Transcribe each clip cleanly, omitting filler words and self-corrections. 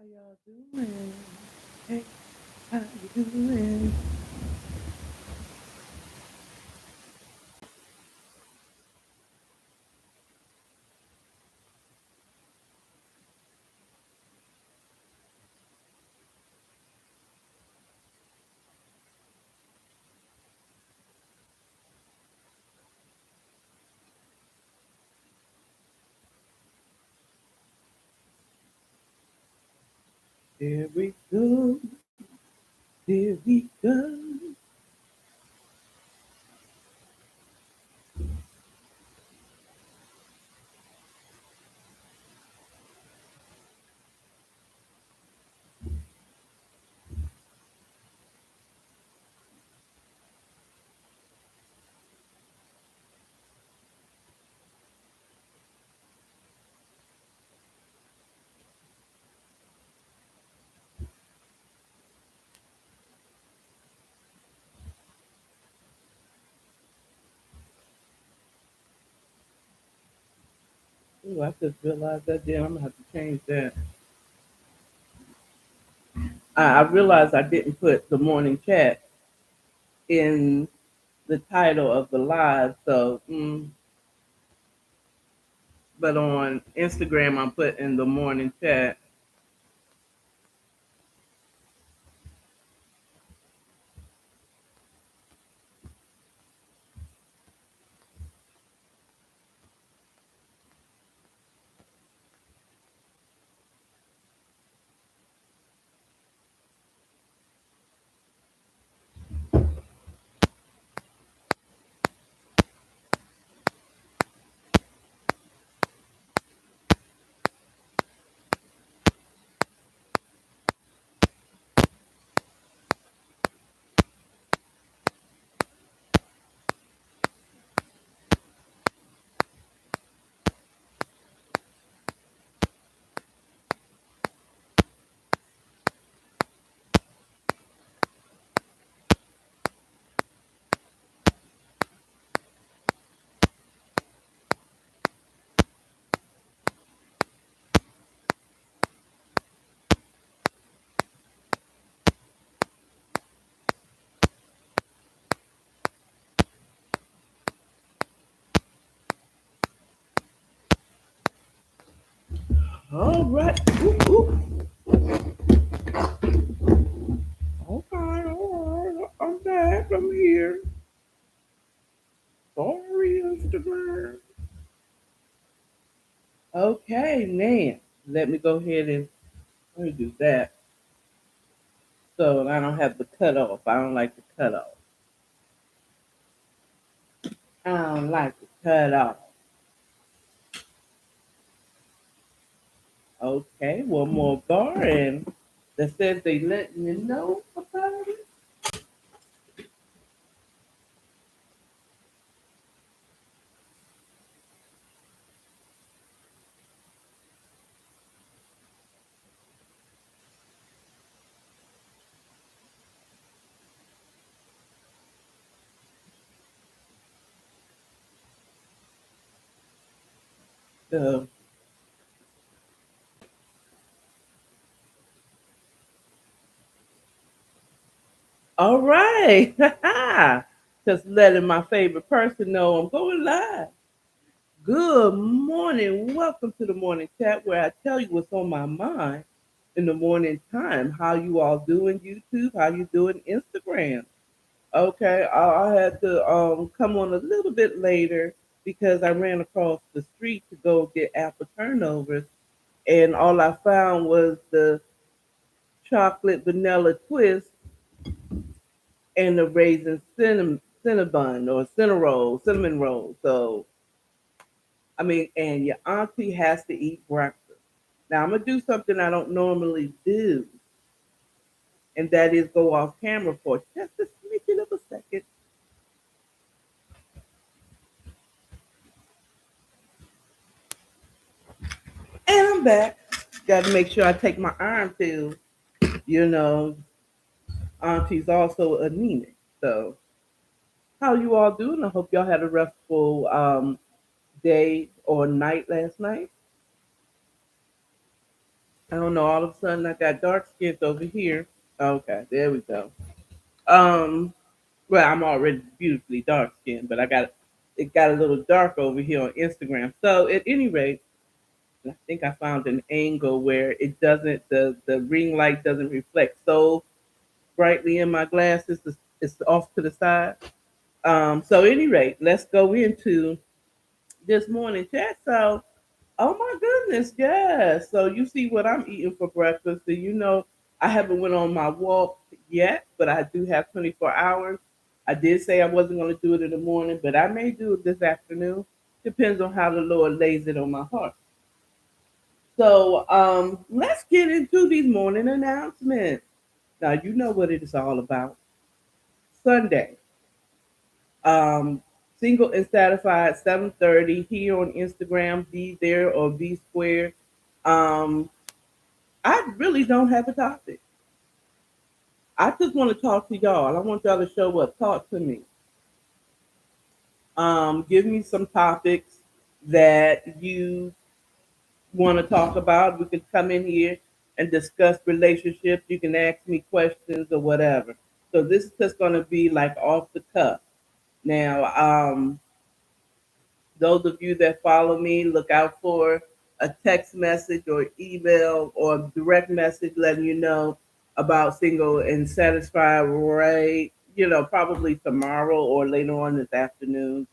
How y'all doing? Hey, how you doing? Here we go. Here we go. Ooh, I just realized that. Damn, I'm gonna have to change that. I realized I didn't put the morning chat in the title of the live. So, but on Instagram, I'm putting the morning chat. All right. Ooh, ooh. Okay, all right. I'm back. I'm here. Sorry, Instagram. Okay, now let me go ahead and let me do that so I don't have the cutoff. I don't like the cutoff. I don't like the cutoff. Okay, one more bar and that says they letting you know about it. So, all right. Just letting my favorite person know I'm going live. Good morning. Welcome to the morning chat where I tell you what's on my mind in the morning time. How you all doing YouTube? How you doing Instagram? Okay, I had to come on a little bit later because I ran across the street to go get apple turnovers, and all I found was the chocolate vanilla twist and the raisin cinnamon or cinnamon roll. So I mean, and your auntie has to eat breakfast. Now I'm gonna do something I don't normally do, and that is go off camera for just a smidgen of a second, and I'm back. Got to make sure I take my iron pills. You know, auntie's also anemic. So, how you all doing? I hope y'all had a restful day or night last night. I don't know. All of a sudden, I got dark skins over here. Okay, there we go. Um, well, I'm already beautifully dark skinned, but it got a little dark over here on Instagram. So at any rate, I think I found an angle where it doesn't the ring light doesn't reflect so brightly in my glasses. It's off to the side. So at any rate, let's go into this morning chat. So, oh my goodness, yes. So you see what I'm eating for breakfast. So you know I haven't went on my walk yet, but I do have 24 hours. I did say I wasn't going to do it in the morning, but I may do it this afternoon. Depends on how the Lord lays it on my heart. So let's get into these morning announcements. Now you know what it is all about. Sunday. Um, Single and satisfied 7:30 here on Instagram. Be there or be square. Um, I really don't have a topic. I just want to talk to y'all. I want y'all to show up, talk to me. Give me some topics that you want to talk about. We can come in here and discuss relationships. You can ask me questions or whatever. So this is just going to be like off the cuff. Now, those of you that follow me, look out for a text message or email or direct message letting you know about single and satisfied, right? You know, probably tomorrow or later on this afternoon.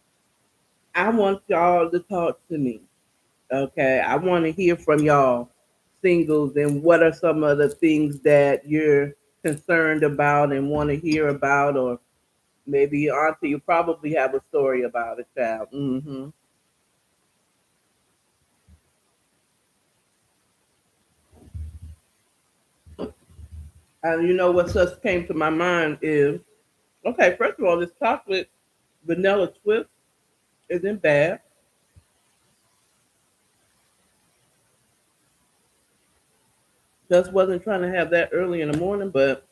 I want y'all to talk to me. Okay. I want to hear from y'all singles and what are some of the things that you're concerned about and want to hear about, or maybe Auntie, you probably have a story about a child. And you know what just came to my mind is, okay, first of all, this chocolate vanilla twist isn't bad. Just wasn't trying to have that early in the morning, but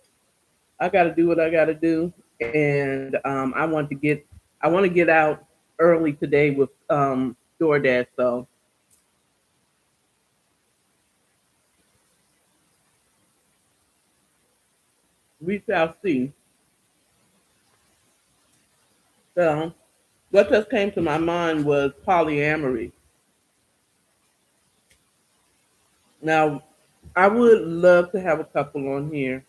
I got to do what I got to do, and I want to get out early today with DoorDash. So we shall see. So what just came to my mind was polyamory. Now, I would love to have a couple on here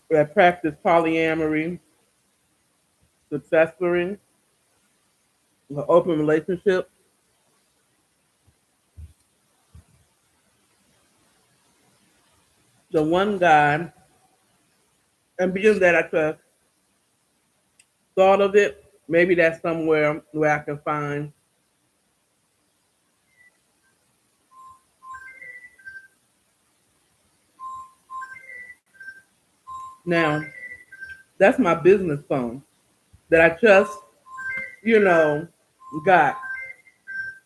that practice polyamory, successfully, an open relationship. The one guy, and being that I just thought of it, maybe that's somewhere where I can find. Now, that's my business phone that I just, you know, got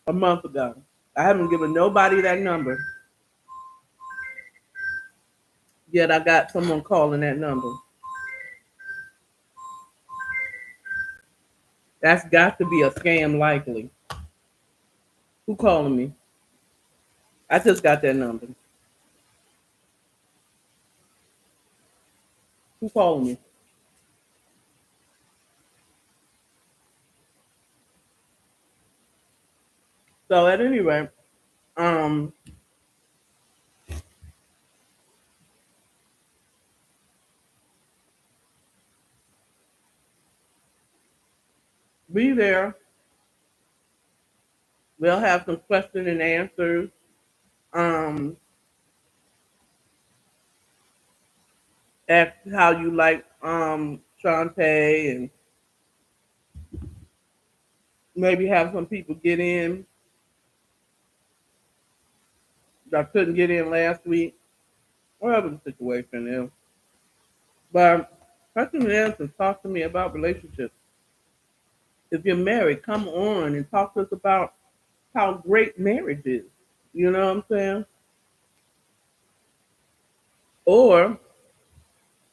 a month ago. I haven't given nobody that number, yet I got someone calling that number. That's got to be a scam, likely. Who calling me? I just got that number. Who calling me? So at any rate, um, be there. We'll have some question and answers. Um, Ask how you like Shantae, and maybe have some people get in that couldn't get in last week, whatever the situation is. But question and answers, talk to me about relationships. If you're married, come on and talk to us about how great marriage is. You know what I'm saying? Or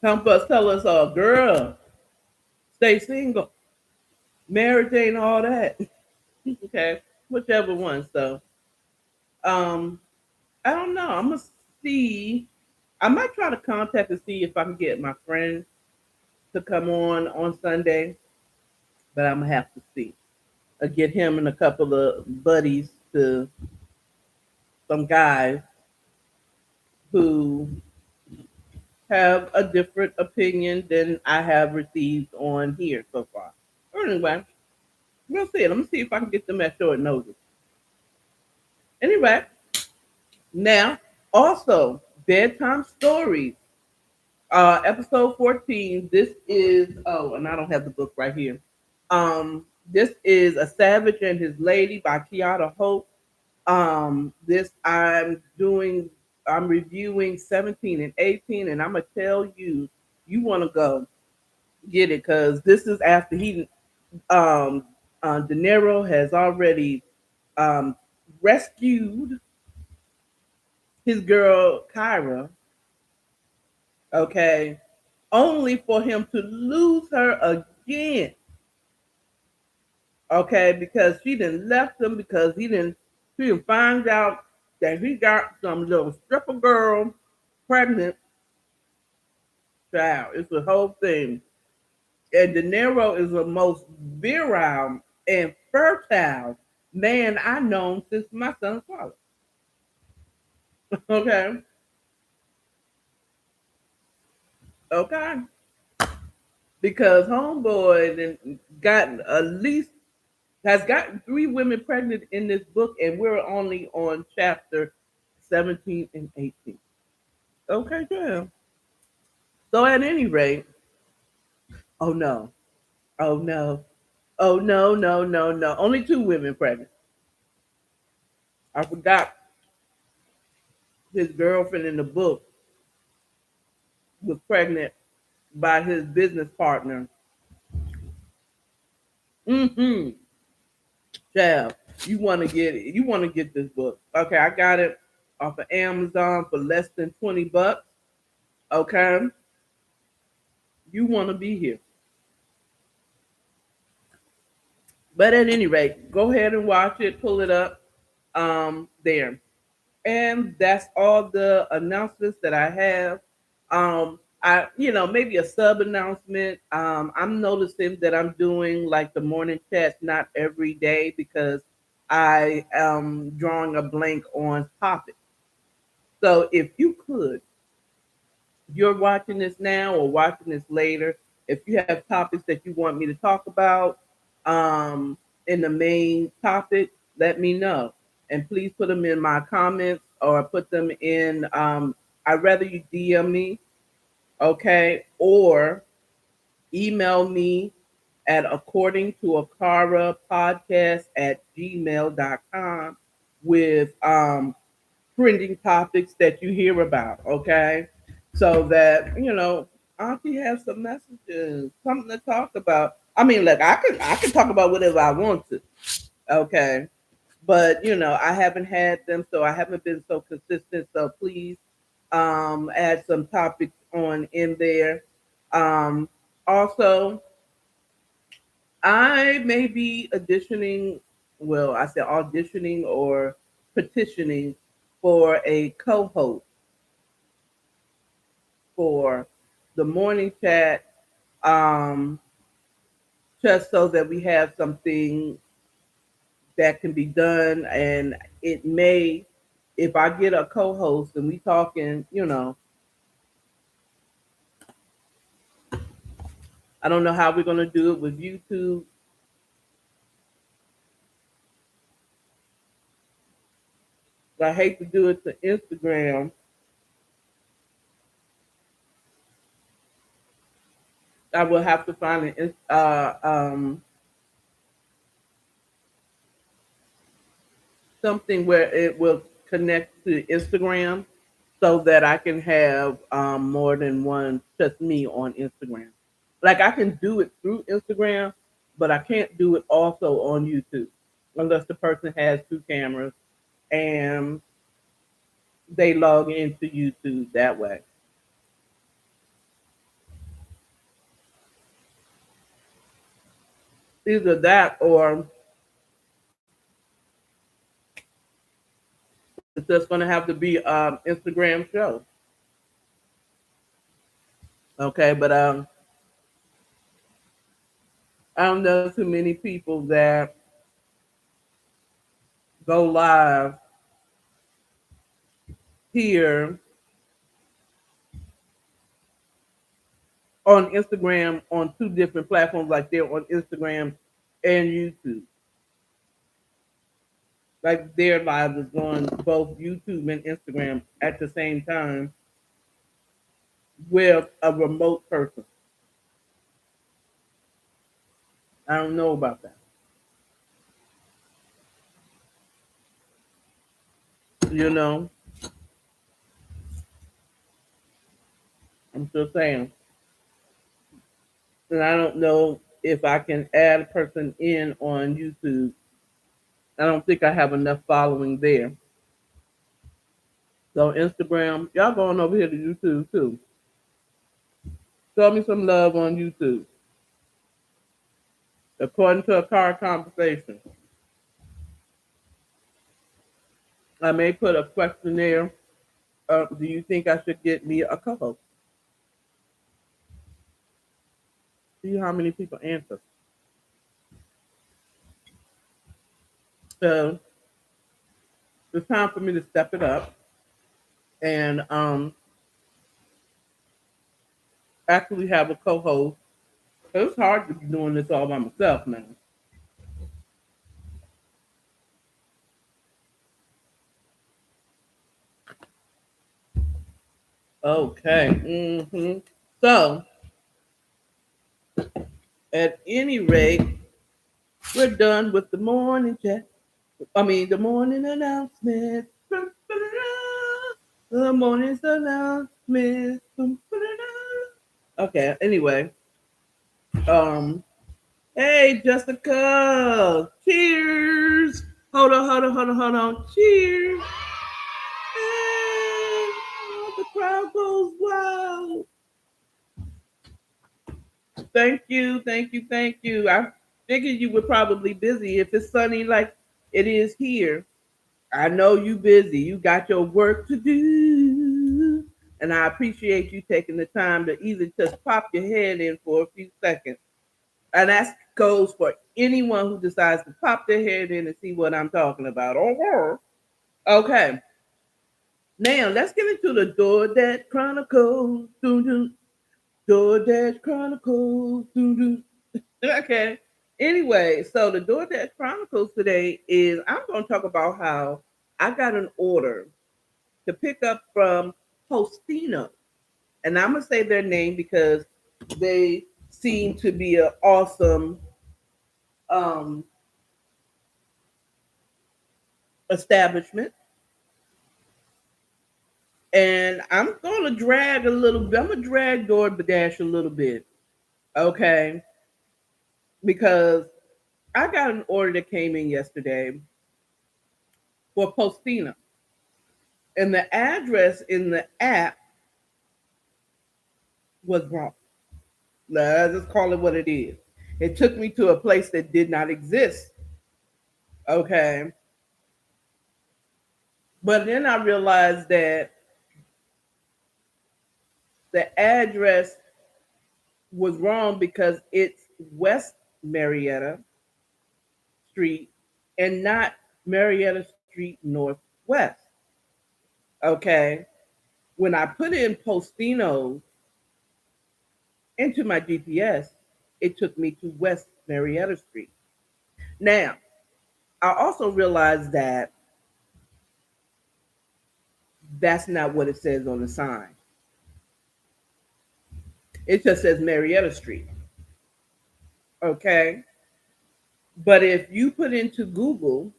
help us tell us, oh, girl, stay single. Marriage ain't all that. Okay, whichever one. So Um, I don't know. I'm gonna see. I might try to contact and see if I can get my friend to come on Sunday, but I'm gonna have to see. Get him and a couple of buddies to some guys who have a different opinion than I have received on here so far. Anyway, we'll see. Let me see if I can get them at short notice. Anyway, now also bedtime stories. Episode 14. This is and I don't have the book right here. This is A Savage and His Lady by Kiara Hope. This I'm reviewing 17 and 18, and I'm gonna tell you, you want to go get it because this is after he, um, De Niro has already um, rescued his girl Kyra, okay, only for him to lose her again, okay, because she didn't left him because he didn't find out that he got some little stripper girl pregnant child. It's the whole thing. And De Niro is the most virile and fertile man I known since my son's father. Okay, okay, because homeboy then gotten at least has gotten 3 women pregnant in this book, and we're only on chapter 17 and 18. Okay, good. So at any rate, oh no, oh no, oh no, no, no, no. Only 2 women pregnant. I forgot his girlfriend in the book was pregnant by his business partner. Mm-hmm. Child, you want to get it. You want to get this book. Okay, I got it off of Amazon for less than $20. Okay, you want to be here. But at any rate, go ahead and watch it. Pull it up. There. And that's all the announcements that I have. Maybe a sub announcement. I'm noticing that I'm doing like the morning chats not every day because I am drawing a blank on topics. So if you could, you're watching this now or watching this later, if you have topics that you want me to talk about um, in the main topic, let me know. And please put them in my comments or put them in, I'd rather you DM me, okay? Or email me at according to Akara podcast at gmail.com with trending topics that you hear about, okay? So that, Auntie has some messages, something to talk about. I mean, look, I can talk about whatever I want to, okay? But I haven't had them, so I haven't been so consistent. So please add some topics on in there. Um Also, I may be auditioning, well, I said auditioning or petitioning for a co-host for the morning chat, um, just so that we have something that can be done. And it may, if I get a co-host and we talking, I don't know how we're going to do it with YouTube. I hate to do it to Instagram. I will have to find something where it will connect to Instagram so that I can have more than one, just me on Instagram. Like I can do it through Instagram, but I can't do it also on YouTube unless the person has 2 cameras and they log into YouTube that way. Either that or So it's going to have to be Instagram show. Okay, but I don't know too many people that go live here on Instagram on two different platforms, like they're on Instagram and YouTube. Like their lives is on both YouTube and Instagram at the same time with a remote person. I don't know about that. You know, I'm still saying. And I don't know if I can add a person in on YouTube. I don't think I have enough following there. So Instagram, y'all going over here to YouTube too. Show me some love on YouTube. According to Akara-Conversations, I may put a questionnaire. Do you think I should get me a co-host? See how many people answer. So it's time for me to step it up and actually have a co-host. It's hard to be doing this all by myself now. Okay. So at any rate, we're done with the morning chat. I mean, the morning announcement. The morning's announcement. Okay. Anyway, um, hey Jessica, cheers. Hold on. Cheers. Hey, oh, the crowd goes wild. Thank you. I figured you were probably busy. If it's sunny like it is here, I know you busy. You got your work to do. And I appreciate you taking the time to either just pop your head in for a few seconds. And that goes for anyone who decides to pop their head in and see what I'm talking about. Okay. Now let's get into the DoorDash Chronicles. DoorDash Chronicles. Okay. Anyway, so the DoorDash Chronicles today is I'm going to talk about how I got an order to pick up from Postino. And I'm going to say their name because they seem to be an awesome um, establishment. And I'm going to drag a little bit. I'm going to drag DoorDash a little bit. Okay. Because I got an order that came in yesterday for Postino. And the address in the app was wrong. Let's just call it what it is. It took me to a place that did not exist. Okay. But then I realized that the address was wrong because it's West Marietta Street and not Marietta Street Northwest. Okay. When I put in Postino into my GPS, it took me to West Marietta Street. Now, I also realized that that's not what it says on the sign. It just says Marietta Street. Okay. But if you put into Google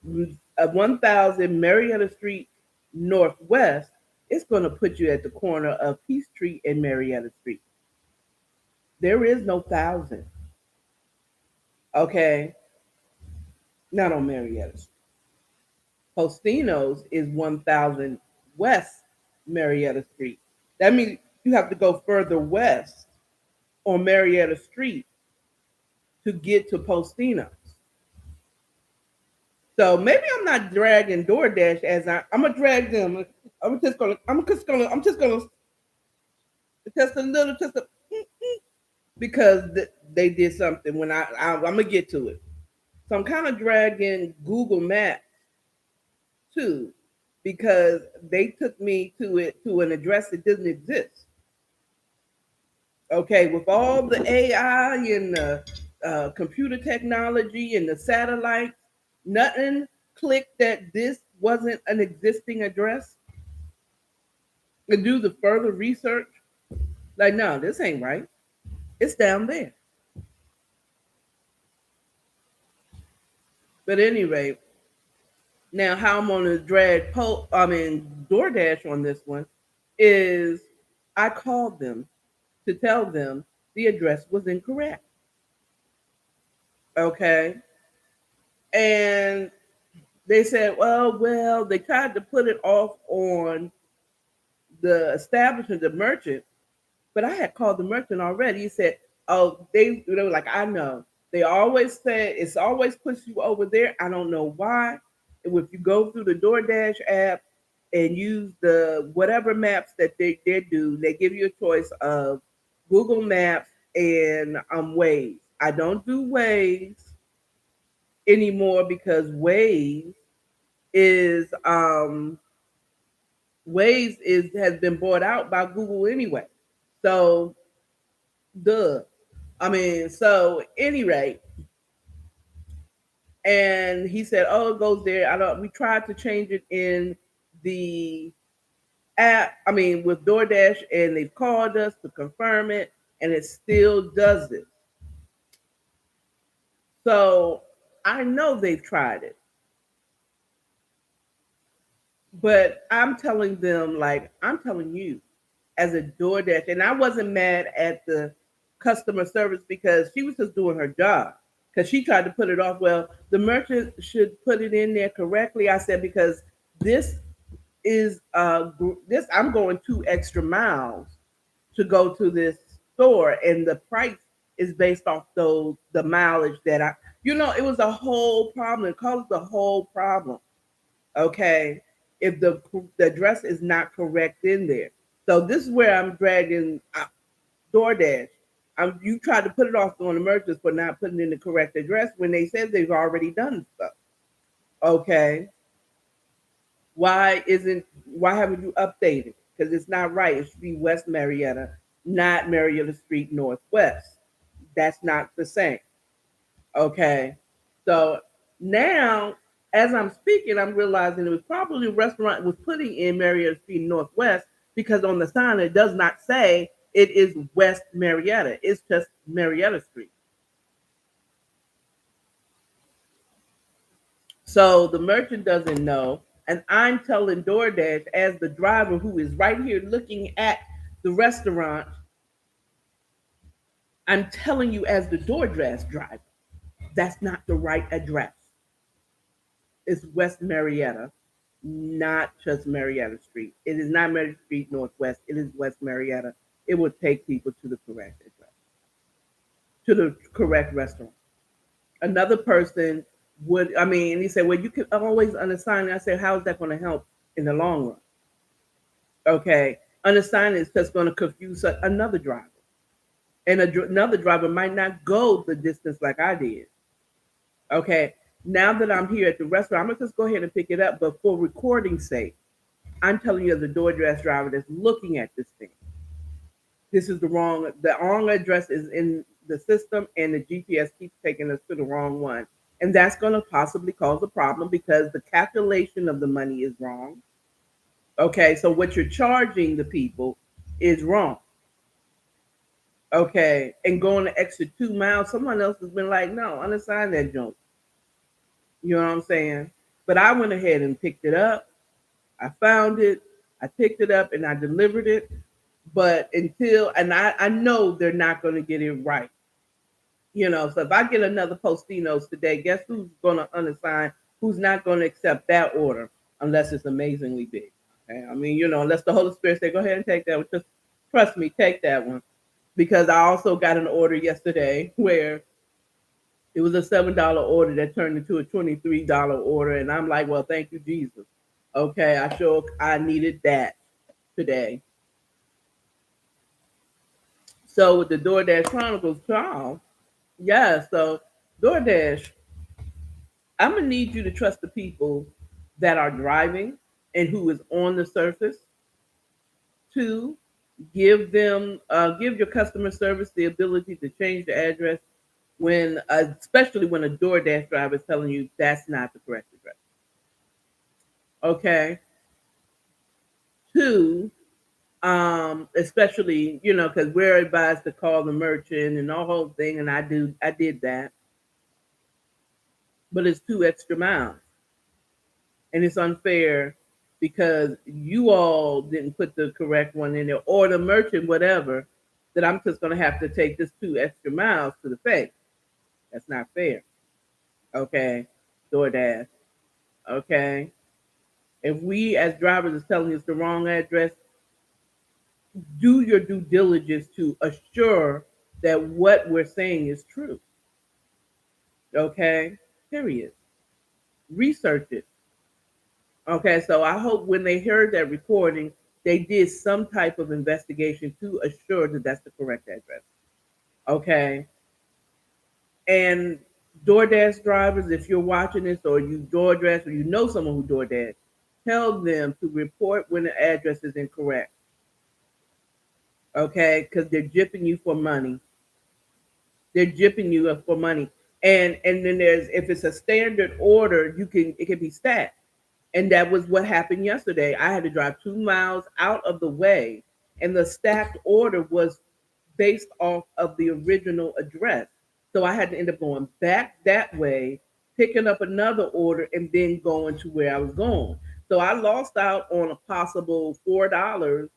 1000 Marietta Street Northwest, it's going to put you at the corner of Peachtree and Marietta Street. There is no thousand. Okay. Not on Marietta Street. Postino's is 1000 West Marietta Street. That means you have to go further west on Marietta Street to get to Postino's. So maybe I'm not dragging DoorDash as I'm gonna drag them. I'm just gonna just a little, just a because they did something when I'm gonna get to it. So I'm kind of dragging Google Maps too, because they took me to it to an address that doesn't exist. Okay, with all the AI and the computer technology and the satellites, nothing clicked that this wasn't an existing address. And do the further research, like, no, this ain't right. It's down there. But anyway, now how I'm gonna drag DoorDash on this one is I called them to tell them the address was incorrect. Okay. And they said, well, they tried to put it off on the establishment, the merchant, but I had called the merchant already. He said, oh, they were like, I know. They always say it's always puts you over there. I don't know why. If you go through the DoorDash app and use the whatever maps that they do, they give you a choice of Google Maps and Waze. I don't do Waze anymore because is um Waze is has been bought out by Google anyway. So duh. So any rate, and he said, "Oh, it goes there." I don't. We tried to change it in the app. With DoorDash, and they've called us to confirm it, and it still does it. So I know they've tried it, but I'm telling them, like I'm telling you, as a DoorDash, and I wasn't mad at the customer service because she was just doing her job. Because she tried to put it off. Well, the merchant should put it in there correctly. I said because this is this I'm going 2 extra miles to go to this store, and the price is based off the mileage that it was a whole problem. It caused the whole problem. Okay, if the address is not correct in there. So this is where I'm dragging DoorDash. You tried to put it off on the merchants for not putting in the correct address when they said they've already done stuff. Okay, why haven't you updated? Because it's not right. It should be West Marietta, not Marietta Street Northwest. That's not the same. Okay, so now as I'm speaking, I'm realizing it was probably a restaurant was putting in Marietta Street Northwest because on the sign it does not say it is West Marietta. It's just Marietta Street. So the merchant doesn't know. And I'm telling DoorDash as the driver who is right here looking at the restaurant, I'm telling you as the DoorDash driver, that's not the right address. It's West Marietta, not just Marietta Street. It is not Marietta Street Northwest. It is West Marietta. It would take people to the correct address, to the correct restaurant. Another person and he said, well, you can always unassign. I said, how is that going to help in the long run? Okay. Unassign is just going to confuse another driver. And another driver might not go the distance like I did. Okay. Now that I'm here at the restaurant, I'm going to just go ahead and pick it up. But for recording sake, I'm telling you as a DoorDash driver that's looking at this thing, this is the wrong address is in the system and the GPS keeps taking us to the wrong one. And that's going to possibly cause a problem because the calculation of the money is wrong. Okay, so what you're charging the people is wrong. Okay, and going the extra 2 miles, someone else has been like, no, unassign that junk. You know what I'm saying? But I went ahead and picked it up. I found it. I picked it up and I delivered it. But I know they're not going to get it right. So if I get another Postinos today, guess who's going to unassign? Who's not going to accept that order unless it's amazingly big? Okay? Unless the Holy Spirit say, go ahead and take that one. Just trust me, take that one. Because I also got an order yesterday where It was a $7 order that turned into a $23 order, and I'm like, well, thank you, Jesus. Okay, I needed that today. So with the DoorDash Chronicles trial, yeah. So DoorDash, I'm gonna need you to trust the people that are driving and who is on the surface. Two, give your customer service the ability to change the address when, especially when a DoorDash driver is telling you that's not the correct address. Okay. Two, especially because we're advised to call the merchant and the whole thing, and I did that, but it's 2 extra miles, and it's unfair because you all didn't put the correct one in there, or the merchant, whatever. That I'm just going to have to take this 2 extra miles to the face. That's not fair. Okay, DoorDash. Okay, if we as drivers is telling us the wrong address, do your due diligence to assure that what we're saying is true. Okay, period. Research it. Okay, so I hope when they heard that recording, they did some type of investigation to assure that that's the correct address. Okay, and DoorDash drivers, if you're watching this or you DoorDash or you know someone who DoorDash, tell them to report when the address is incorrect. Okay, because they're jipping you for money. They're jipping you up for money. And then there's, if it's a standard order, it can be stacked. And that was what happened yesterday. I had to drive 2 miles out of the way, and the stacked order was based off of the original address. So I had to end up going back that way, picking up another order, and then going to where I was going. So I lost out on a possible $4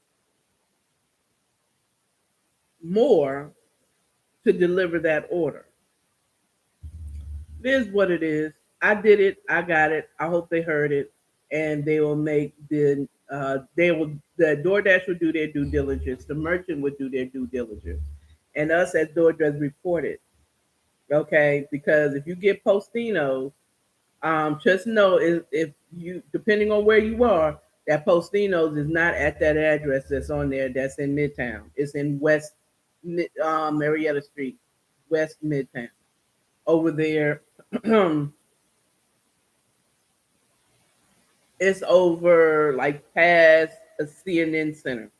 more to deliver that order. It is what it is. I did it. I got it. I hope they heard it, and they will make the DoorDash will do their due diligence. The merchant would do their due diligence, and us as DoorDash report it. Okay, because if you get Postino, just know if you, depending on where you are, that Postino's is not at that address that's on there. That's in Midtown. It's in West Marietta Street, West Midtown. Over there, it's over like past a CNN Center,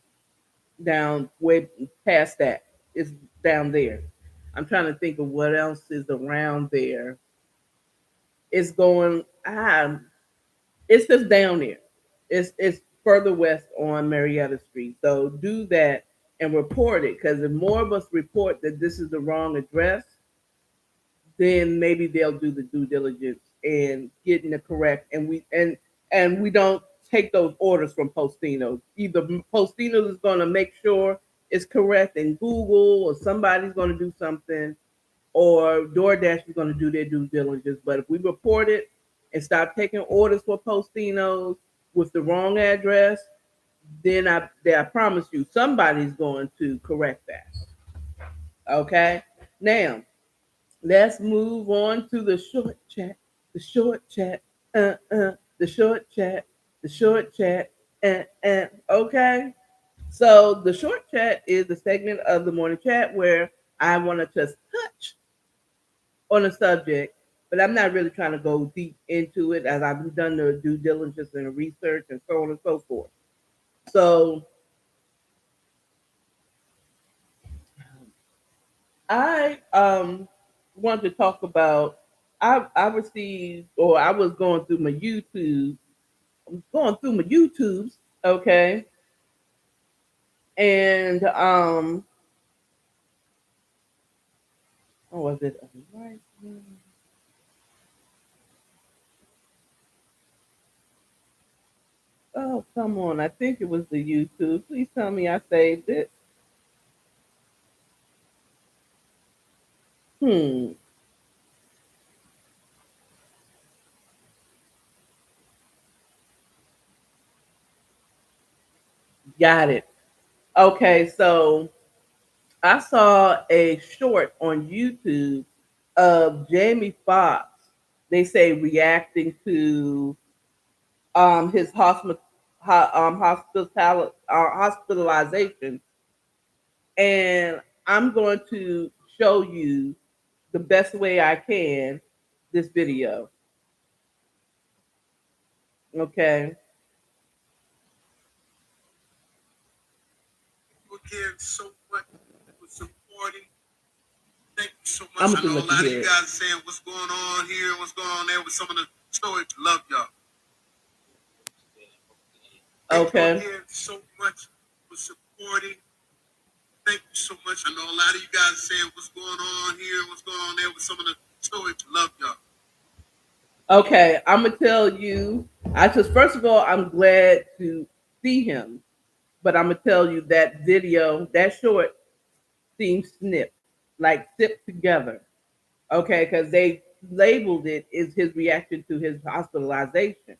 down way past that. It's down there. I'm trying to think of what else is around there. It's going. It's just down there. It's further west on Marietta Street. So do that and report it, because if more of us report that this is the wrong address, then maybe they'll do the due diligence and getting the correct, and we don't take those orders from Postino. Either Postino is going to make sure it's correct in Google, or somebody's going to do something, or DoorDash is going to do their due diligence. But if we report it and stop taking orders for Postinos with the wrong address, then I promise you somebody's going to correct that. Okay, now let's move on to the short chat. The short chat. The short chat. The short chat. Okay. So the short chat is the segment of the morning chat where I want to just touch on a subject, but I'm not really trying to go deep into it, as I've done the due diligence and the research and so on and so forth. So I want to talk about, I received, or I was going through my YouTubes, okay, and what was it? Oh, come on! I think it was the YouTube. Please tell me I saved it. Hmm, got it. Okay, so I saw a short on YouTube of Jamie Foxx, they say reacting to his hospitalization, and I'm going to show you the best way I can this video. Okay. Again, so much for supporting. Thank you so much. I know a lot of you guys saying what's going on here, what's going on there with some of the stories. Love y'all. Okay. Thank you again so much for supporting. Thank you so much. I know a lot of you guys saying what's going on here, what's going on there with some of the stories. Love y'all. Okay, I'm gonna tell you. I just first of all, I'm glad to see him, but I'm gonna tell you that video, that short, seems snipped, like sipped together. Okay, because they labeled it as his reaction to his hospitalization.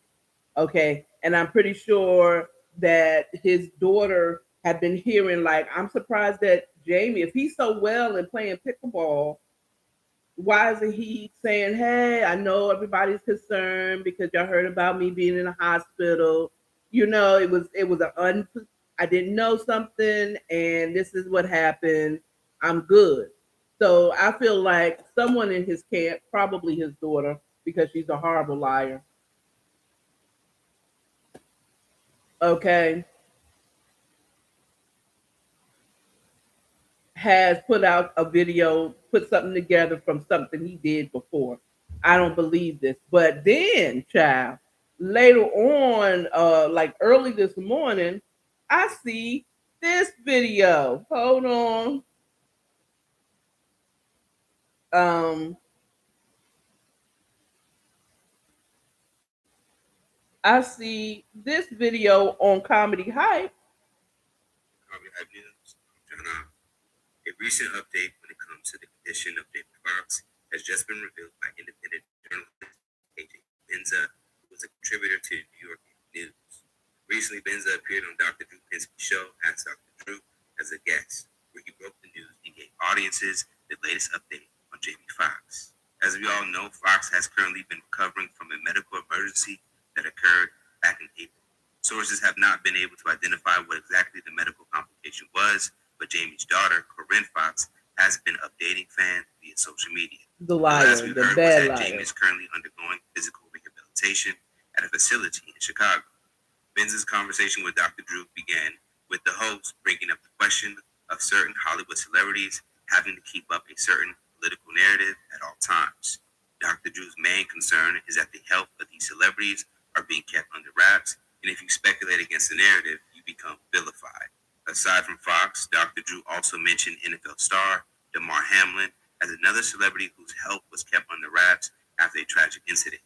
Okay, and I'm pretty sure that his daughter had been hearing, like, I'm surprised that Jamie, if he's so well and playing pickleball, why isn't he saying, hey, I know everybody's concerned because y'all heard about me being in the hospital. You know, it was I didn't know something, and this is what happened. I'm good. So I feel like someone in his camp, probably his daughter, because she's a horrible liar. Okay, has put out a video, put something together from something he did before. I don't believe this. But then, child, later on, like early this morning, I see this video. Hold on. Um, I see this video on Comedy Hype. Comedy Hype News. A recent update when it comes to the condition of David Fox has just been revealed by independent journalist AJ Benza, who was a contributor to New York News. Recently, Benza appeared on Dr. Drew Pinsky's show, Ask Dr. Drew, as a guest, where he broke the news and gave audiences the latest update on Jamie Foxx. As we all know, Fox has currently been recovering from a medical emergency that occurred back in April. Sources have not been able to identify what exactly the medical complication was, but Jamie's daughter, Corinne Foxx, has been updating fans via social media. The liar, the bad liar. Jamie is currently undergoing physical rehabilitation at a facility in Chicago. Benz's conversation with Dr. Drew began with the host bringing up the question of certain Hollywood celebrities having to keep up a certain political narrative at all times. Dr. Drew's main concern is that the health of these celebrities are being kept under wraps, and if you speculate against the narrative, you become vilified. Aside from Fox, Dr. Drew also mentioned NFL star Damar Hamlin as another celebrity whose health was kept under wraps after a tragic incident.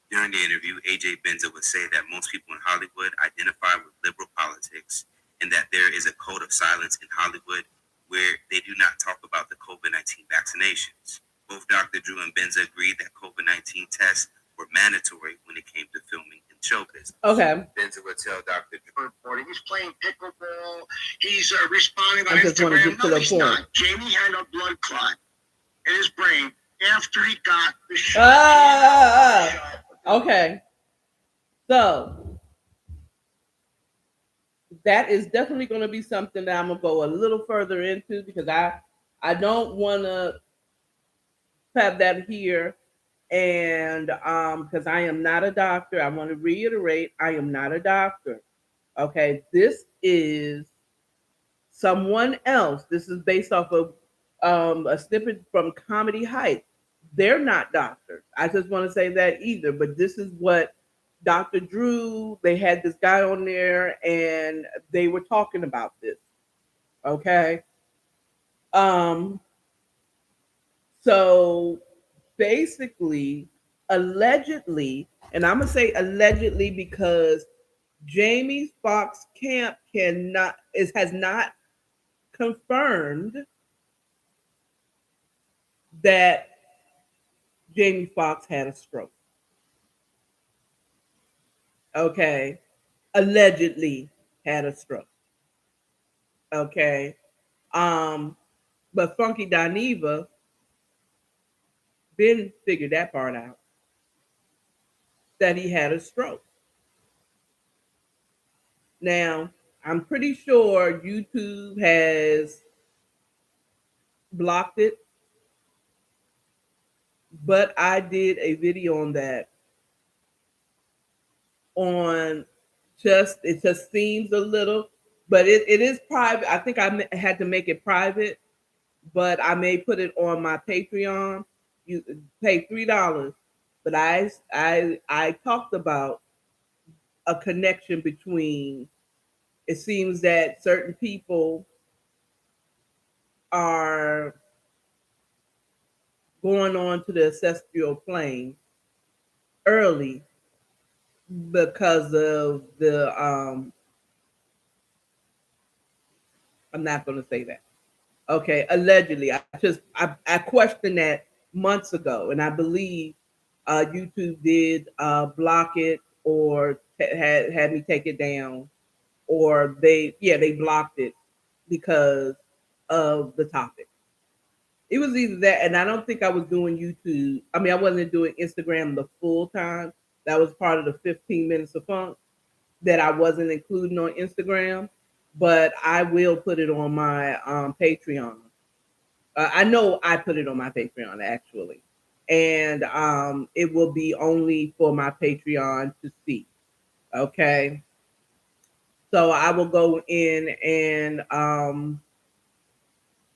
During the interview, AJ Benza would say that most people in Hollywood identify with liberal politics and that there is a code of silence in Hollywood where they do not talk about the COVID-19 vaccinations. Both Dr. Drew and Benza agreed that COVID-19 tests were mandatory when it came to filming in show business. Okay. Benza would tell Dr. Drew, he's playing pickleball, he's responding on Instagram. No, he's not. Jamie had a blood clot in his brain after he got the shot. Okay. So that is definitely going to be something that I'm going to go a little further into because I don't want to have that here. And because I am not a doctor, I want to reiterate, I am not a doctor. Okay. This is someone else. This is based off of a snippet from Comedy Hype. They're not doctors. I just want to say that either. But this is what Dr. Drew, they had this guy on there and they were talking about this. Okay. Um, so basically, allegedly, and I'm gonna say allegedly because Jamie Foxx camp has not confirmed that Jamie Foxx had a stroke. Okay. Allegedly had a stroke. Okay. Um, but Funky Dineva been figured that part out, that he had a stroke. Now, I'm pretty sure YouTube has blocked it, but I did a video on that on just it just seems a little, but it is private. I think had to make it private, but I may put it on my Patreon. You pay $3, but I talked about a connection between. It seems that certain people are going on to the ancestral plane early because of the I'm not going to say that. Okay, allegedly. I questioned that months ago, and I believe YouTube did block it or had me take it down, or they blocked it because of the topic. It was either that, and I don't think I was doing YouTube. I mean, I wasn't doing Instagram the full time. That was part of the 15 minutes of funk that I wasn't including on Instagram, but I will put it on my Patreon. I know I put it on my Patreon actually, and it will be only for my Patreon to see. Okay, so I will go in and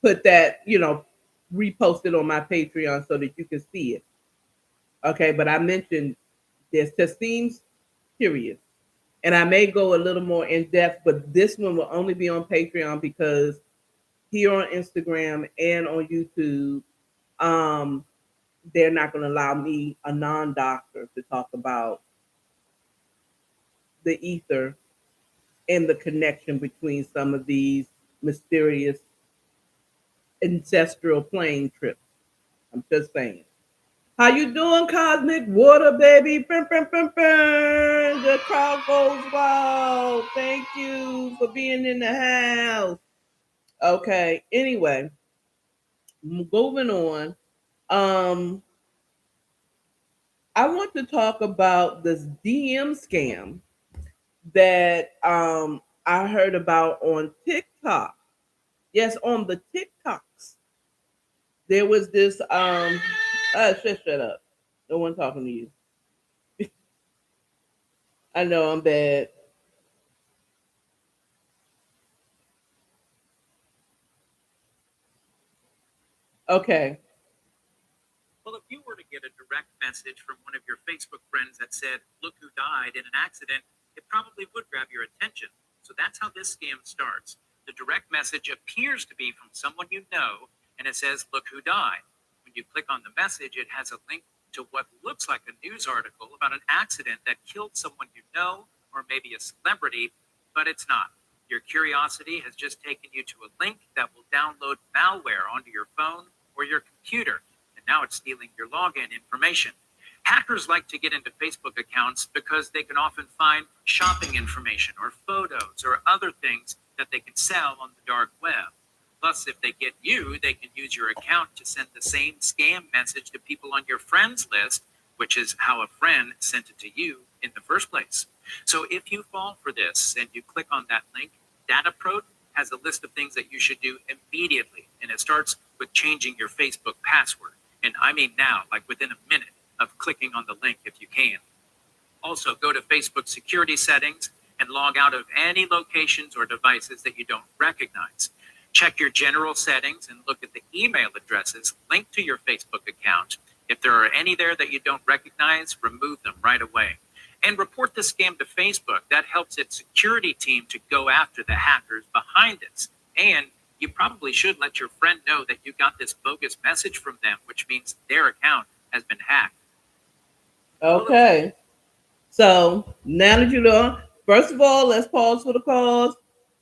put that, repost it on my Patreon so that you can see it. Okay, but I mentioned this just seems curious. And I may go a little more in depth, but this one will only be on Patreon because here on Instagram and on YouTube, um, they're not going to allow me, a non-doctor, to talk about the ether and the connection between some of these mysterious ancestral plane trips. I'm just saying. How you doing, Cosmic Water, baby? Brum, brum, brum, brum. The crowd goes wild. Thank you for being in the house. Okay. Anyway, moving on. Um, I want to talk about this DM scam that I heard about on TikTok. Yes, on the TikToks. There was this shut up. No one talking to you. I know I'm bad. Okay. Well, if you were to get a direct message from one of your Facebook friends that said, "Look who died in an accident," it probably would grab your attention. So that's how this scam starts. The direct message appears to be from someone you know, and it says, "Look who died." When you click on the message, it has a link to what looks like a news article about an accident that killed someone you know, or maybe a celebrity, but it's not. Your curiosity has just taken you to a link that will download malware onto your phone or your computer, and now it's stealing your login information. Hackers like to get into Facebook accounts because they can often find shopping information or photos or other things that they can sell on the dark web. Plus, if they get you, they can use your account to send the same scam message to people on your friends list, which is how a friend sent it to you in the first place. So if you fall for this and you click on that link, DataPro has a list of things that you should do immediately. And it starts with changing your Facebook password. And I mean now, like within a minute of clicking on the link if you can. Also, go to Facebook security settings and log out of any locations or devices that you don't recognize. Check your general settings and look at the email addresses linked to your Facebook account. If there are any there that you don't recognize, remove them right away. And report the scam to Facebook. That helps its security team to go after the hackers behind this. And you probably should let your friend know that you got this bogus message from them, which means their account has been hacked. Okay. So now that you know, first of all, let's pause for the cause.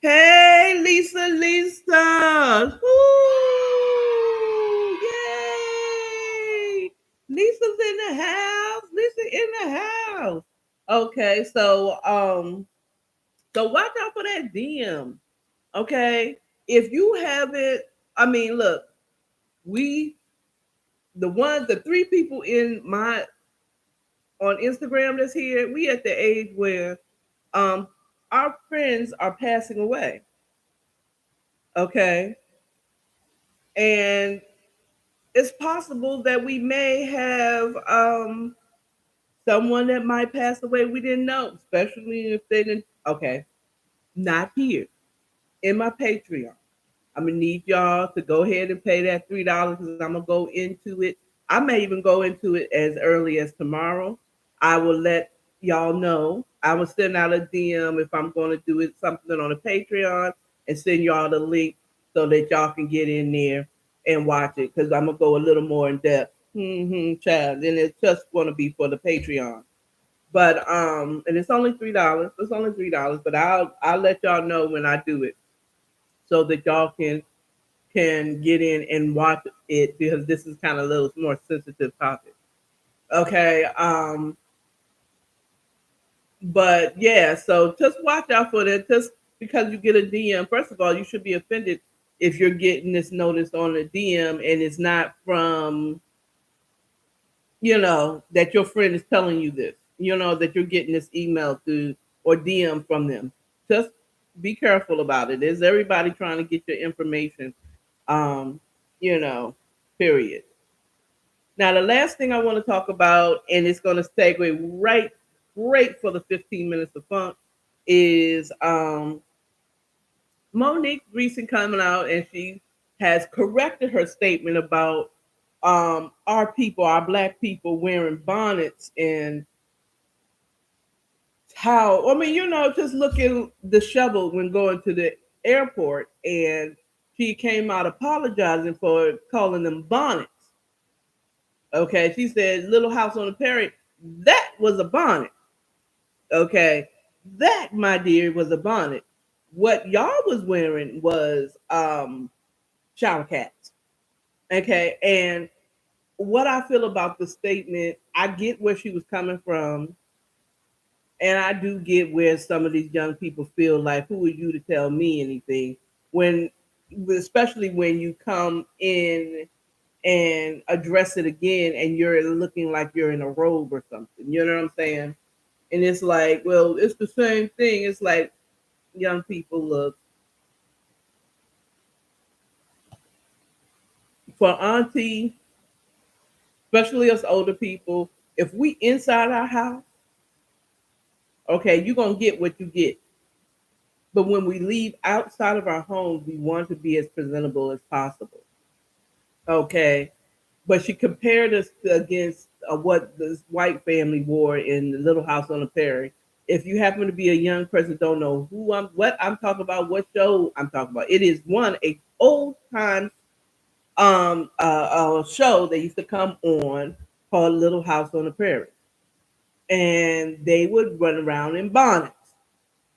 Hey, Lisa, Lisa. Woo! Yay! Lisa's in the house. Lisa in the house. Okay, so watch out for that DM. Okay. If you haven't, I mean, look, we the three people in my on Instagram that's here, we at the age where um our friends are passing away. Okay. And it's possible that we may have someone that might pass away we didn't know, especially if they didn't. Okay, not here in my Patreon. I'm gonna need y'all to go ahead and pay that $3 because I'm gonna go into it. I may even go into it as early as tomorrow. I will let y'all know. I will send out a DM if I'm gonna do it something on a Patreon and send y'all the link so that y'all can get in there and watch it because I'm gonna go a little more in depth. Child, and it's just gonna be for the Patreon. But and it's only $3. It's only $3, but I'll let y'all know when I do it so that y'all can get in and watch it because this is kind of a little more sensitive topic. Okay. But yeah, so just watch out for that. Just because you get a DM, first of all, you should be offended if you're getting this notice on a DM and it's not from, that your friend is telling you this, that you're getting this email through or DM from them. Just be careful about it. Is everybody trying to get your information? Um, you know, period. Now, the last thing I want to talk about, and it's going to segue right, great for the 15 minutes of funk, is Monique recent coming out and she has corrected her statement about our people, our black people wearing bonnets and how, I mean, just looking disheveled when going to the airport and she came out apologizing for calling them bonnets. Okay, she said Little House on the Prairie. That was a bonnet. Okay, that, my dear, was a bonnet. What y'all was wearing was shower caps. Okay, and what I feel about the statement, I get where she was coming from, and I do get where some of these young people feel like, who are you to tell me anything? When, especially when you come in and address it again and you're looking like you're in a robe or something. You know what I'm saying? And it's like, well, it's the same thing. It's like, young people, look, for auntie, especially us older people, if we inside our house, okay, you're gonna get what you get. But when we leave outside of our homes, we want to be as presentable as possible. Okay. But she compared us against what this white family wore in the Little House on the Prairie. If you happen to be a young person, don't know what I'm talking about, what show I'm talking about. It is a old time show that used to come on called Little House on the Prairie, and they would run around in bonnets,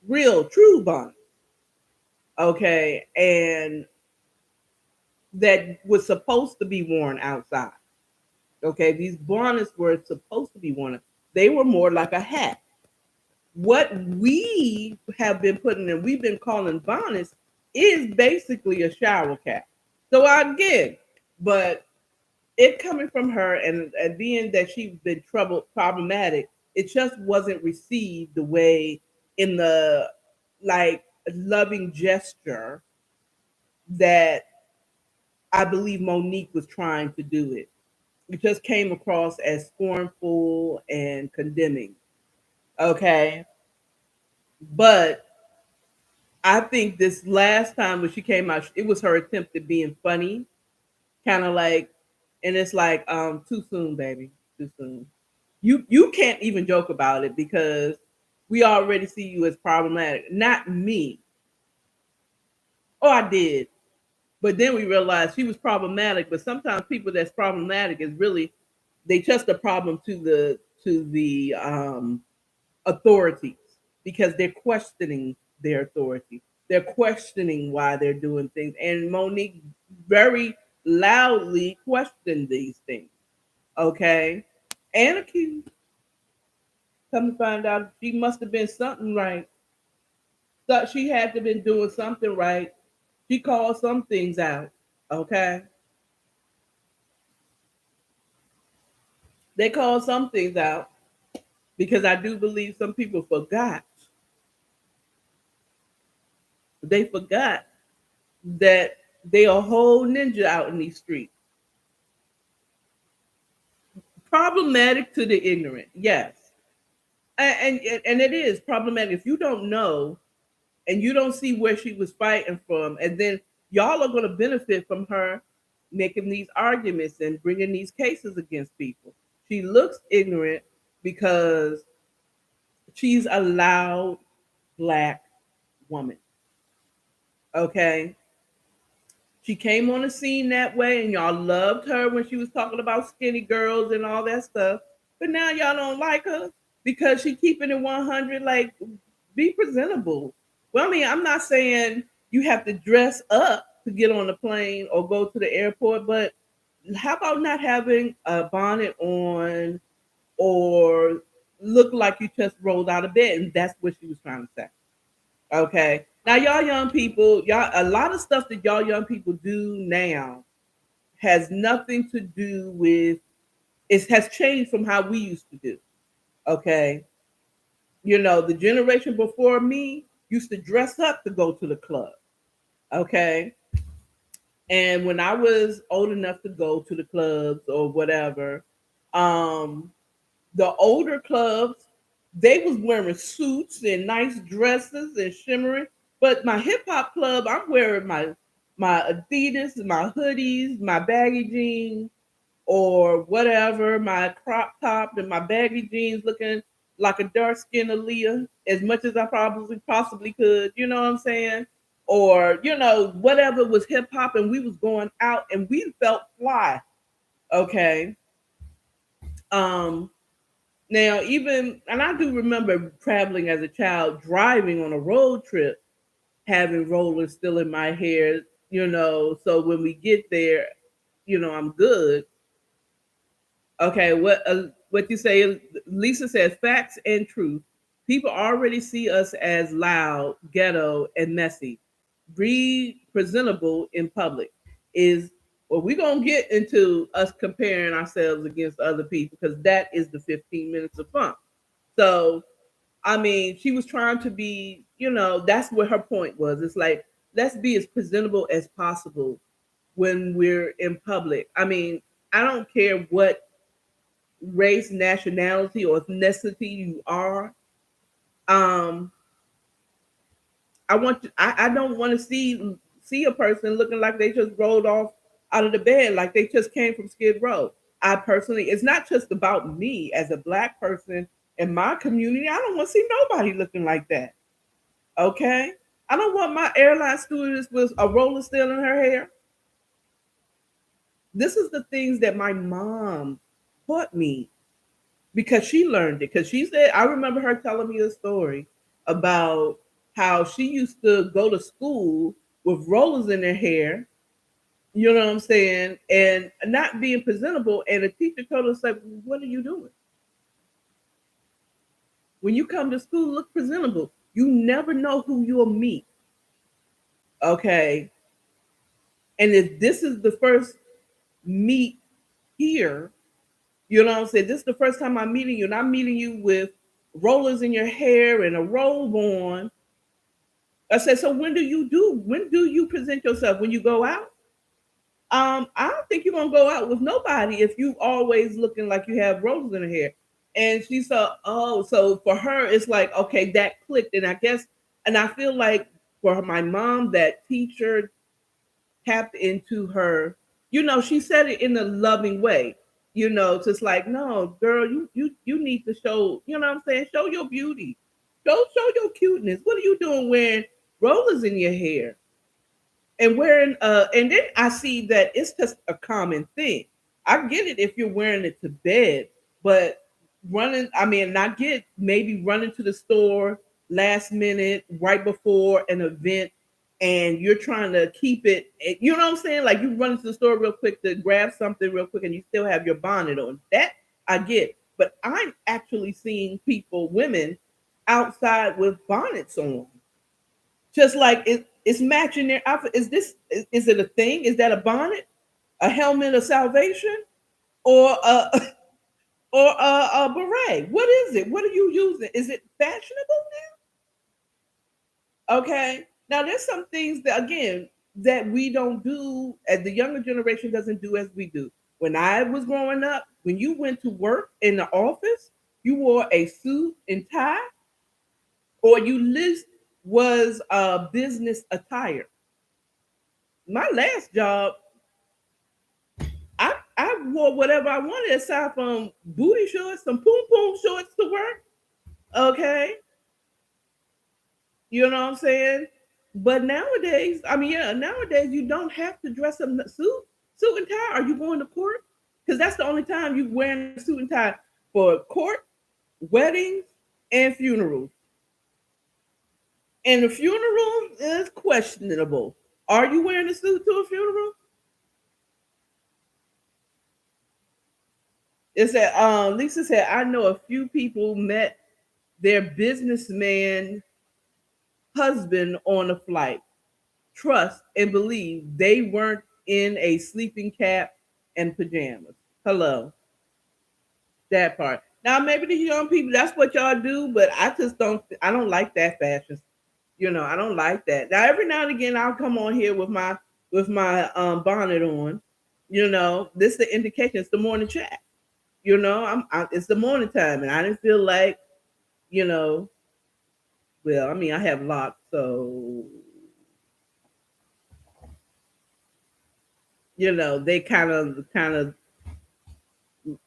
real true bonnets. Okay, and that was supposed to be worn outside. Okay, these bonnets were supposed to be worn. They were more like a hat. What we have been putting in, we've been calling bonnets, is basically a shower cap. So I get, but it coming from her and being that she's been problematic, it just wasn't received the way in the like loving gesture that I believe Monique was trying to do it. It just came across as scornful and condemning. Okay. But I think this last time when she came out, it was her attempt at being funny, kind of like, and it's like, too soon, baby, too soon. You can't even joke about it because we already see you as problematic. Not me. Oh, I did. But then we realized she was problematic. But sometimes people that's problematic is really they just a problem to the authorities because they're questioning their authority. They're questioning why they're doing things. And Monique very loudly questioned these things. Okay. And accused. Come to find out she must have been something right. Thought she had to been doing something right. She called some things out. Okay. They called some things out because I do believe some people forgot. They forgot that they a whole ninja out in these streets. Problematic to the ignorant, yes, and it is problematic if you don't know and you don't see where she was fighting from, and then y'all are going to benefit from her making these arguments and bringing these cases against people. She looks ignorant because she's a loud black woman. Okay, she came on the scene that way, and y'all loved her when she was talking about skinny girls and all that stuff. But now y'all don't like her because she keeping it 100. Like, be presentable. Well, I mean, I'm not saying you have to dress up to get on the plane or go to the airport, but how about not having a bonnet on or look like you just rolled out of bed? And that's what she was trying to say. Okay. Now, y'all young people, y'all, a lot of stuff that y'all young people do now has nothing to do with, it has changed from how we used to do. Okay. You know, the generation before me used to dress up to go to the club. Okay. And when I was old enough to go to the clubs or whatever, um, the older clubs, they was wearing suits and nice dresses and shimmering. But my hip hop club, I'm wearing my Adidas, my hoodies, my baggy jeans, or whatever, my crop top and my baggy jeans, looking like a dark skinned Aaliyah as much as I probably possibly could. You know what I'm saying? Or whatever was hip hop, and we was going out and we felt fly. Okay. Um, Now, even, and I do remember traveling as a child, driving on a road trip, having rollers still in my hair, so when we get there, I'm good. Okay, what you say? Lisa says facts and truth. People already see us as loud, ghetto, and messy. Be presentable in public. Is well, we're gonna get into us comparing ourselves against other people because that is the 15 minutes of fun. So, I mean, she was trying to be, that's what her point was. It's like, let's be as presentable as possible when we're in public. I mean, I don't care what race, nationality, or ethnicity you are. Um, I don't want to see a person looking like they just rolled off out of the bed, like they just came from Skid Row. I personally, it's not just about me as a black person in my community. I don't want to see nobody looking like that. Okay, I don't want my airline stewardess with a roller still in her hair. This is the things that my mom taught me because she learned it. Because she said, I remember her telling me a story about how she used to go to school with rollers in her hair, you know what I'm saying, and not being presentable. And the teacher told us, like, what are you doing? When you come to school, look presentable. You never know who you'll meet. Okay. And if this is the first meet here, you know what I'm saying? This is the first time I'm meeting you, and I'm meeting you with rollers in your hair and a robe on. I said, so when do you present yourself? When you go out? I don't think you're gonna go out with nobody if you always looking like you have rollers in her hair. And she said, oh, so for her, it's like, okay, that clicked. And I guess, and I feel like for my mom, that teacher tapped into her. She said it in a loving way. Just like, no, girl, you need to show. You know what I'm saying? Show your beauty. Show your cuteness. What are you doing wearing rollers in your hair? And wearing and then I see that it's just a common thing. I get it if you're wearing it to bed, but running, I mean, not get maybe running to the store last minute right before an event, and you're trying to keep it, you know what I'm saying, like you run into the store real quick to grab something real quick and you still have your bonnet on. That I get. But I'm actually seeing people, women, outside with bonnets on, just like it's matching their outfit. Is it a thing? Is that a bonnet, a helmet of salvation, or a or a beret. What is it? What are you using? Is it fashionable now? Okay. Now there's some things that again that we don't do, as the younger generation doesn't do as we do. When I was growing up, when you went to work in the office, you wore a suit and tie, or you list was business attire. My last job, I wore whatever I wanted aside from booty shorts, some poom poom shorts to work. Okay, you know what I'm saying? But nowadays, I mean, yeah, nowadays you don't have to dress up in a suit and tie. Are you going to court? Because that's the only time you wearing a suit and tie for court, weddings, and funerals. And the funeral is questionable. Are you wearing a suit to a funeral? It said, Lisa said, I know a few people met their businessman husband on a flight. Trust and believe they weren't in a sleeping cap and pajamas. Hello, that part. Now maybe the young people, that's what y'all do, but I just don't. I don't like that fashion. You know, I don't like that. Now every now and again, I'll come on here with my bonnet on. You know, this is the indication. It's the morning chat. You know, it's the morning time, and I didn't feel like, you know, well, I mean, I have locks, so you know, they kind of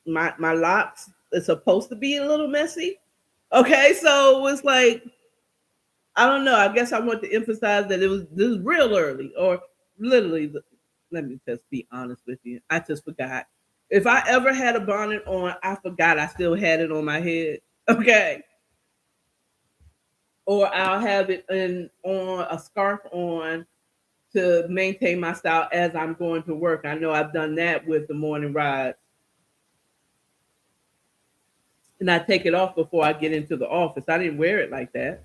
my locks is supposed to be a little messy. Okay, so it's like I don't know. I guess I want to emphasize that this is real early, or literally. Let me just be honest with you. I just forgot. If I ever had a bonnet on, I forgot I still had it on my head. Okay, or I'll have it in on a scarf on to maintain my style as I'm going to work. I know I've done that with the morning ride, and I take it off before I get into the office. I didn't wear it like that.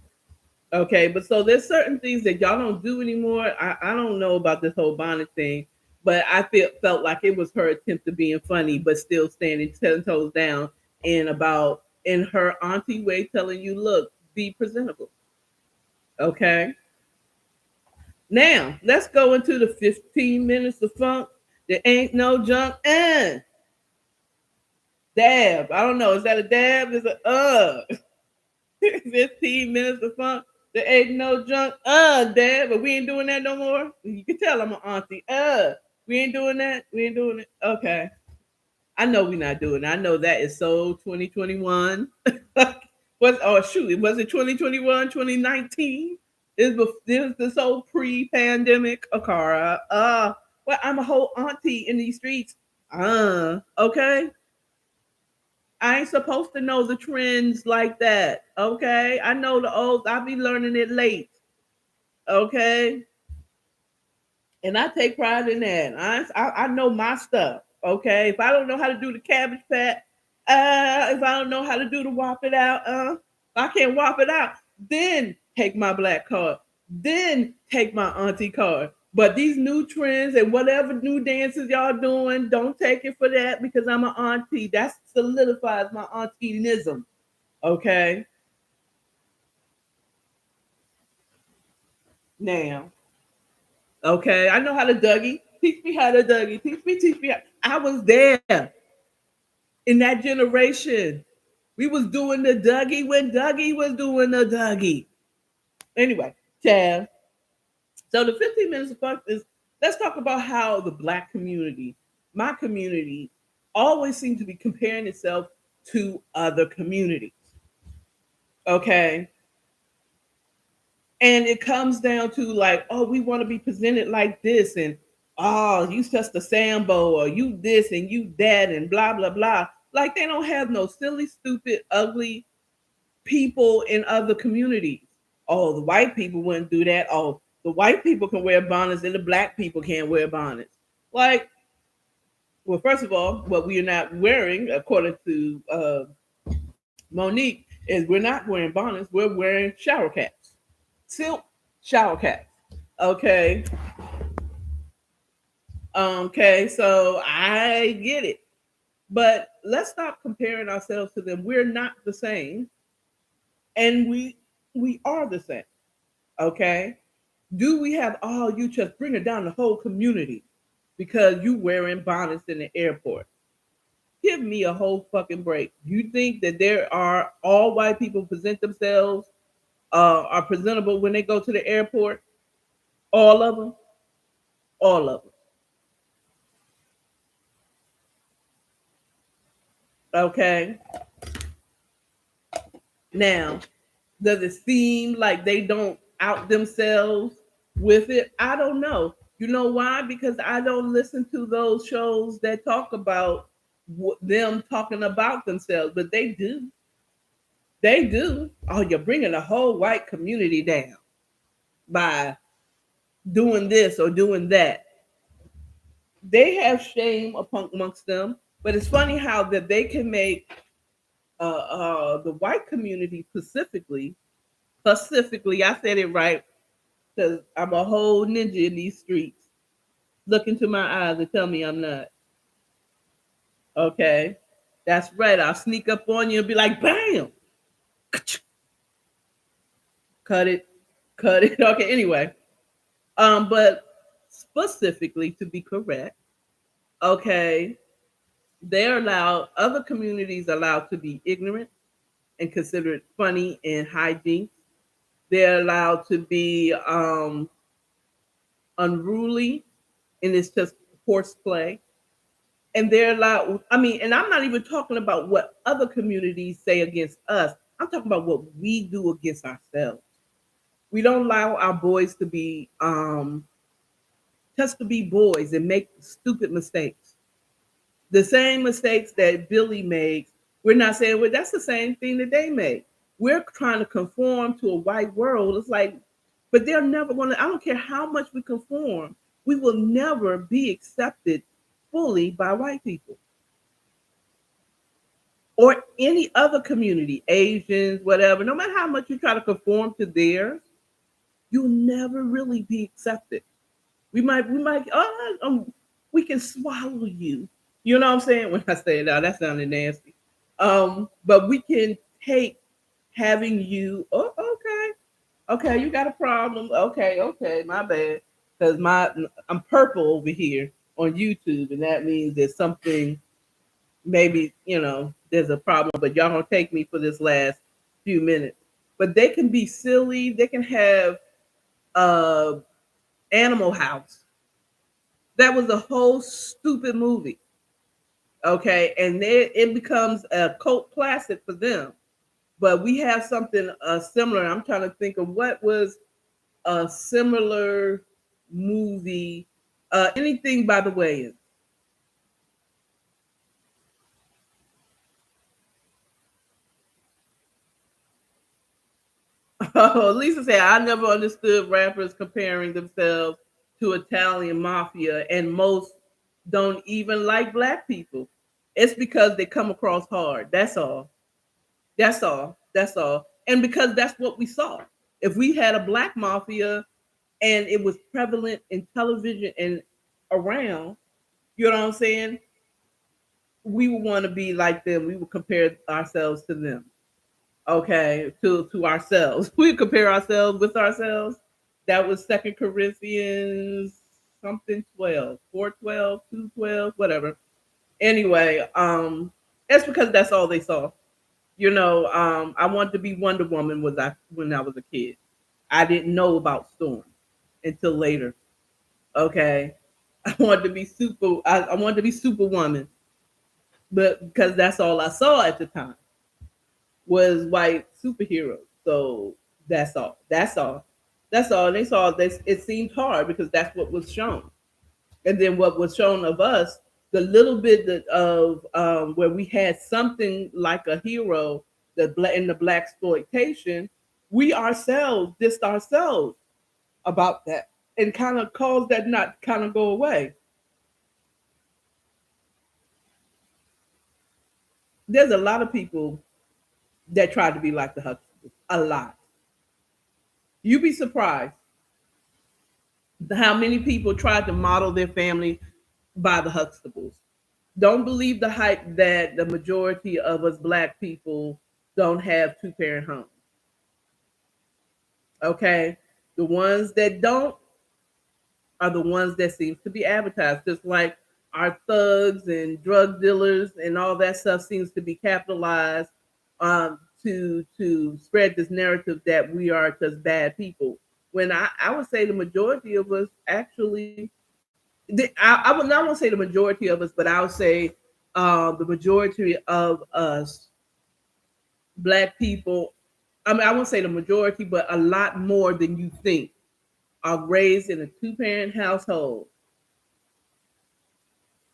Okay, but so there's certain things that y'all don't do anymore. I don't know about this whole bonnet thing, but I felt like it was her attempt to being funny, but still standing 10 toes down and about in her auntie way telling you, look, be presentable. Okay. Now let's go into the 15 minutes of funk. There ain't no junk and dab. I don't know. Is that a dab? Is it 15 minutes of funk? There ain't no junk dab, but we ain't doing that no more. You can tell I'm an auntie. We ain't doing that. We ain't doing it. Okay. I know we're not doing it. I know that is so 2021. Was oh shoot, it was it 2021, 2019? This this whole pre-pandemic Akara. Well, I'm a whole auntie in these streets. Okay. I ain't supposed to know the trends like that. Okay. I know the old, I be learning it late. Okay. And I take pride in that. I know my stuff. Okay. If I don't know how to do the cabbage patch, if I don't know how to do the whop it out, I can't whop it out. Then take my black card. Then take my auntie card. But these new trends and whatever new dances y'all doing, don't take it for that because I'm an auntie. That solidifies my auntie-nism. Okay. Now, okay, I know how to Dougie. Teach me how to Dougie. Teach me. I was there in that generation. We was doing the Dougie when Dougie was doing the Dougie. Anyway, Chad. So the 15 minutes of fun is let's talk about how the black community, my community, always seems to be comparing itself to other communities. Okay. And it comes down to like, oh, we want to be presented like this, and oh, you just a sambo, or you this and you that, and blah blah blah. Like they don't have no silly, stupid, ugly people in other communities. Oh, the white people wouldn't do that. Oh, the white people can wear bonnets and the black people can't wear bonnets. Like, well, first of all, what we are not wearing, according to Monique, is we're not wearing bonnets. We're wearing shower caps, silk shower caps. Okay. Okay, so I get it. But let's stop comparing ourselves to them. We're not the same, and we are the same. Okay. Do we have all you just bringing down the whole community because you wearing bonnets in the airport? Give me a whole fucking break. You think that there are all white people present themselves are presentable when they go to the airport? All of them, all of them. Okay. Now, does it seem like they don't out themselves with it? I don't know. You know why? Because I don't listen to those shows that talk about them talking about themselves, but they do. They do. Oh, you're bringing the whole white community down by doing this or doing that. They have shame upon amongst them, but it's funny how that they can make the white community specifically, I said it right because I'm a whole ninja in these streets. Look into my eyes and tell me I'm not. Okay, that's right. I'll sneak up on you and be like, bam, cut it, cut it. Okay, anyway, but specifically to be correct, okay, they're allowed. Other communities allowed to be ignorant and consider it funny and hijinks. They're allowed to be unruly and it's just horseplay. And they're allowed, I mean, and I'm not even talking about what other communities say against us. I'm talking about what we do against ourselves. We don't allow our boys to be just to be boys and make stupid mistakes. The same mistakes that Billy makes, we're not saying, well, that's the same thing that they make. We're trying to conform to a white world. It's like, but they're never going to, I don't care how much we conform, we will never be accepted fully by white people or any other community, Asians, whatever. No matter how much you try to conform to theirs, you'll never really be accepted. We can swallow you. You know what I'm saying? When I say it out, that sounded nasty. But we can take having you. Oh, okay, you got a problem. Okay, my bad. Because I'm purple over here on YouTube, and that means there's something. Maybe there's a problem, but y'all gonna take me for this last few minutes. But they can be silly. They can have uh Animal House. That was a whole stupid movie. Okay, and then it becomes a cult classic for them. But we have something similar. I'm trying to think of what was a similar movie. Anything by the way. Lisa said, I never understood rappers comparing themselves to Italian mafia, and most don't even like black people. It's because they come across hard. That's all. That's all. That's all. And because that's what we saw. If we had a black mafia and it was prevalent in television and around, you know what I'm saying? We would want to be like them. We would compare ourselves to them. Okay, to ourselves. We compare ourselves with ourselves. That was Second Corinthians something 12, 4:12, 2:12, whatever. Anyway, it's because that's all they saw. I wanted to be Wonder Woman was I when I was a kid. I didn't know about Storm until later. Okay. I wanted to be I wanted to be Superwoman, but because that's all I saw at the time was white superheroes. So that's all. That's all. That's all. And they saw this. It seemed hard because that's what was shown. And then what was shown of us, the little bit of where we had something like a hero in the black exploitation, we ourselves dissed ourselves about that and kind of caused that not kind of go away. There's a lot of people that try to be like the Huxtables. A lot. You'd be surprised how many people tried to model their family by the Huxtables. Don't believe the hype that the majority of us black people don't have two-parent homes. Okay, the ones that don't are the ones that seems to be advertised, just like our thugs and drug dealers and all that stuff seems to be capitalized to spread this narrative that we are just bad people. When I would say the majority of us actually, I would not want to say the majority of us, but I would say the majority of us black people. I mean, I won't say the majority, but a lot more than you think are raised in a two-parent household,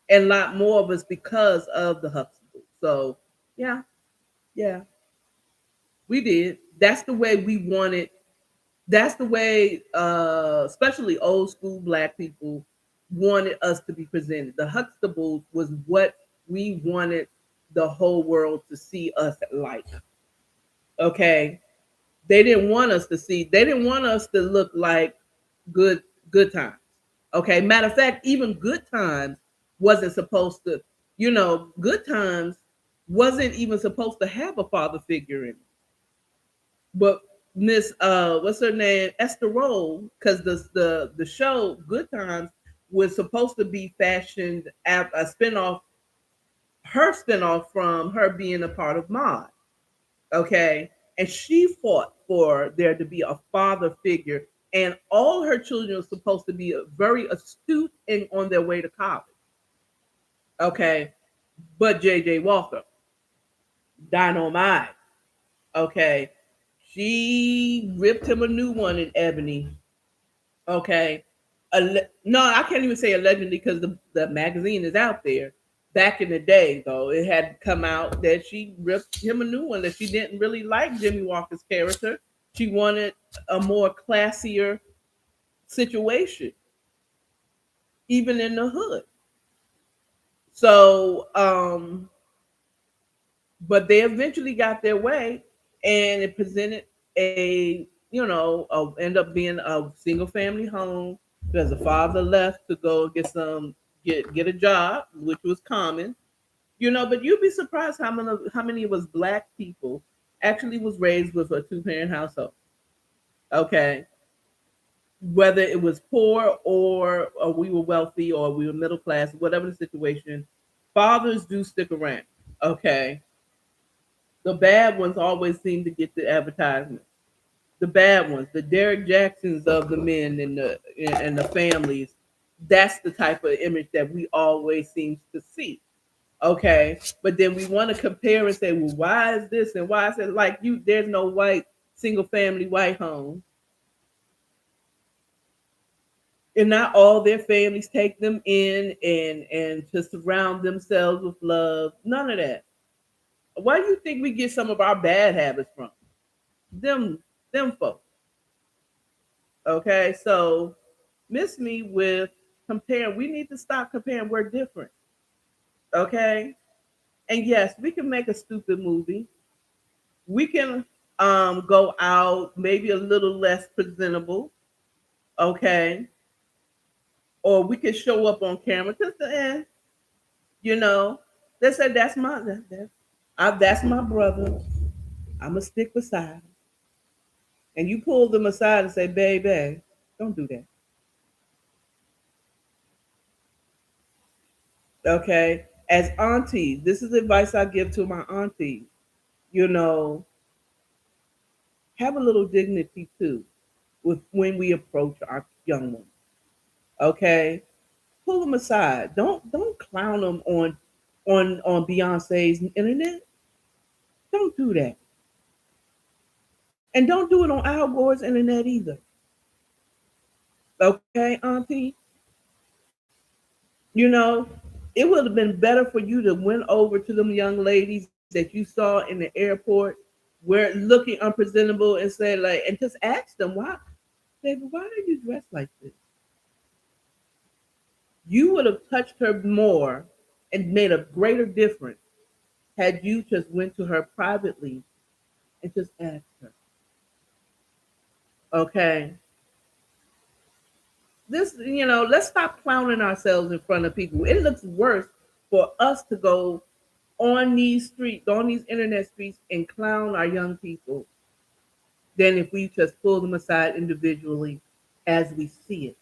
and a lot more of us because of the Huxtables. So, yeah, yeah, we did. That's the way we wanted. That's the way, especially old school black people wanted us to be presented. The Huxtables was what we wanted the whole world to see us like. Okay, they didn't want us to see. They didn't want us to look like good good times. Okay, matter of fact, even good times wasn't supposed to. Good times wasn't even supposed to have a father figure in it. But Miss what's her name, Esther Roll, because the show Good Times was supposed to be fashioned at a spinoff, her spinoff from her being a part of Mod. Okay, and she fought for there to be a father figure, and all her children were supposed to be very astute and on their way to college. Okay, but JJ Walker, dynamite. Okay, she ripped him a new one in Ebony. Okay, no, I can't even say allegedly because the magazine is out there. Back in the day, though, it had come out that she ripped him a new one, that she didn't really like Jimmy Walker's character. She wanted a more classier situation, even in the hood. So, but they eventually got their way, and it presented end up being a single family home because the father left to go get a job, which was common. But you'd be surprised how many of us black people actually was raised with a two-parent household. Okay, whether it was poor or we were wealthy or we were middle class, whatever the situation, fathers do stick around. Okay, the bad ones always seem to get the advertisement. The bad ones, the Derek Jacksons of the men and the families. That's the type of image that we always seem to see. Okay, but then we want to compare and say, well, why is this and why is it like you? There's no white single family white home, and not all their families take them in and to surround themselves with love. None of that. Why do you think we get some of our bad habits from them folks? Okay, so miss me with comparing. We need to stop comparing. We're different. Okay, and yes, we can make a stupid movie. We can go out maybe a little less presentable. Okay, or we can show up on camera just to end. You know, they said that's my brother. I'ma stick beside him. And you pull them aside and say, baby, don't do that. Okay. As auntie, this is advice I give to my auntie. You know, have a little dignity too with when we approach our young ones. Okay. Pull them aside. Don't clown them on Beyonce's internet. Don't do that. And don't do it on Al Gore's internet either. Okay, auntie? It would have been better for you to went over to them young ladies that you saw in the airport where looking unpresentable and say like and just ask them why, baby, why are you dressed like this? You would have touched her more and made a greater difference had you just went to her privately and just asked her. Okay. Let's stop clowning ourselves in front of people. It looks worse for us to go on these streets, on these internet streets, and clown our young people than if we just pull them aside individually as we see it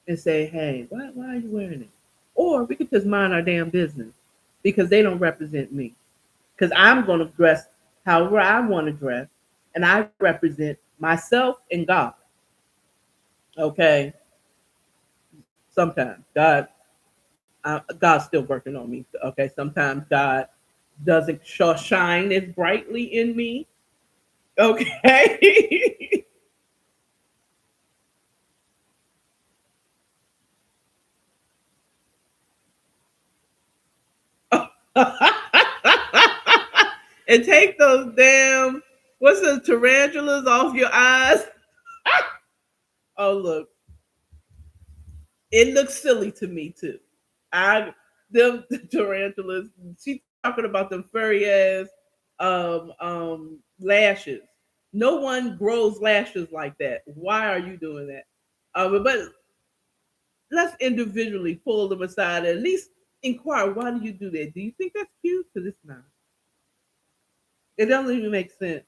and say, hey, why are you wearing it? Or we could just mind our damn business because they don't represent me. Because I'm going to dress however I want to dress, and I represent myself and God. Okay, sometimes God's still working on me. Okay, sometimes God doesn't shine as brightly in me. Okay. And take those damn what's the tarantulas off your eyes. Oh look, it looks silly to me too. I them tarantulas. She talking about them furry ass lashes. No one grows lashes like that. Why are you doing that? But let's individually pull them aside and at least inquire why do you do that? Do you think that's cute? Because it's not. It doesn't even make sense.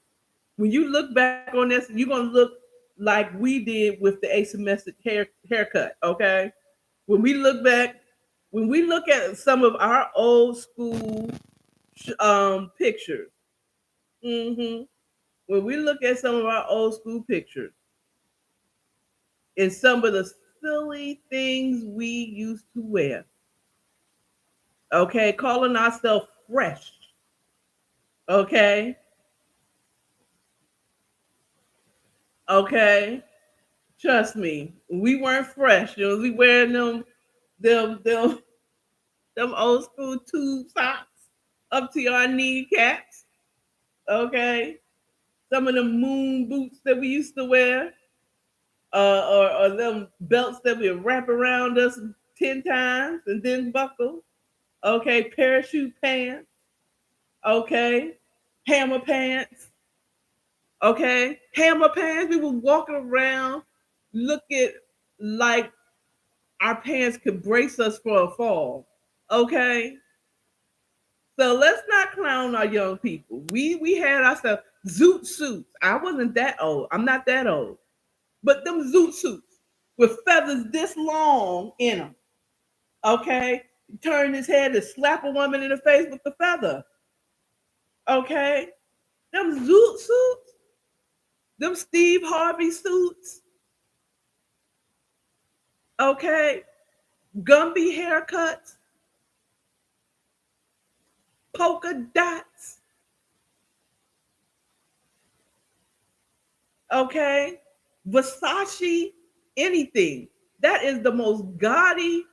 When you look back on this, you're gonna look like we did with the asymmetric haircut. Okay, when we look back, when we look at some of our old school pictures, hmm when we look at some of our old school pictures and some of the silly things we used to wear, okay, calling ourselves fresh, okay, okay, trust me, we weren't fresh. You know, we wearing them, them, them old school tube socks up to our kneecaps, okay, some of the moon boots that we used to wear, or them belts that we wrap around us 10 times and then buckle. Okay, parachute pants. Okay, hammer pants. Okay, hammer pants. We were walking around looking like our pants could brace us for a fall. Okay, so let's not clown our young people. We had ourselves zoot suits. I wasn't that old. I'm not that old. But them zoot suits with feathers this long in them. Okay, turn his head to slap a woman in the face with the feather. Okay, them zoot suits, them Steve Harvey suits. Okay, Gumby haircuts, polka dots. Okay, Versace, anything. That is the most gaudy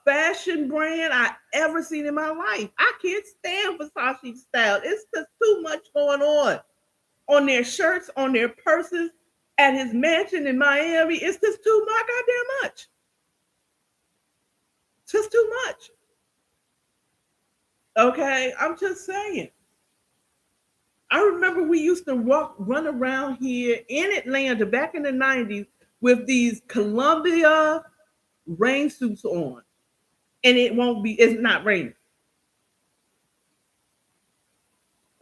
fashion brand I ever seen in my life. I can't stand Versace style. It's just too much going on their shirts, on their purses, at his mansion in Miami. It's just too much, goddamn much. Just too much. Okay, I'm just saying. I remember we used to run around here in Atlanta back in the 90s with these Columbia rain suits on, and it's not raining.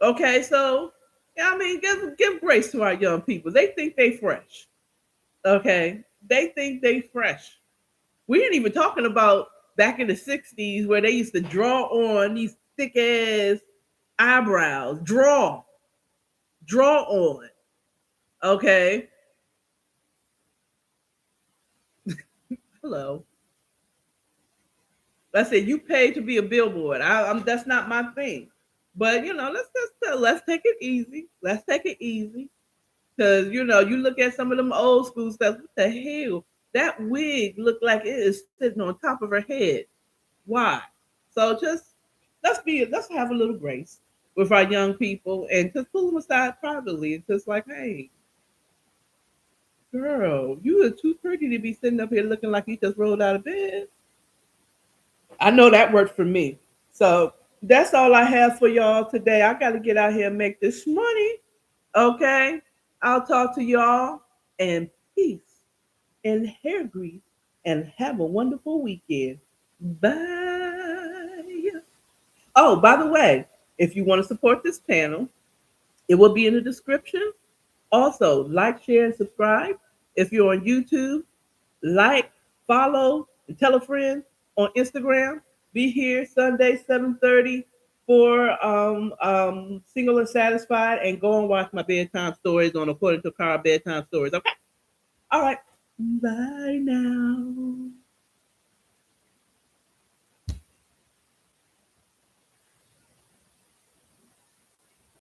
Okay, so yeah, I mean, give grace to our young people. They think they fresh. Okay, they think they fresh. We ain't even talking about back in the '60s where they used to draw on these thick ass eyebrows. Draw on. Okay, hello. I said you paid to be a billboard. I'm that's not my thing. But let's take it easy. Let's take it easy. Cause you look at some of them old school stuff. What the hell? That wig looked like it is sitting on top of her head. Why? So just let's have a little grace with our young people and just pull them aside privately and just like, hey, girl, you are too pretty to be sitting up here looking like you just rolled out of bed. I know that worked for me. So that's all I have for y'all today. I got to get out here and make this money. Okay. I'll talk to y'all and peace and hair grease and have a wonderful weekend. Bye. Oh, by the way, if you want to support this panel, it will be in the description. Also, like, share, and subscribe. If you're on YouTube, like, follow, and tell a friend. On Instagram, be here Sunday 7:30 for Single and Satisfied, and go and watch my bedtime stories on According to Cara bedtime stories. Okay, all right. Bye now.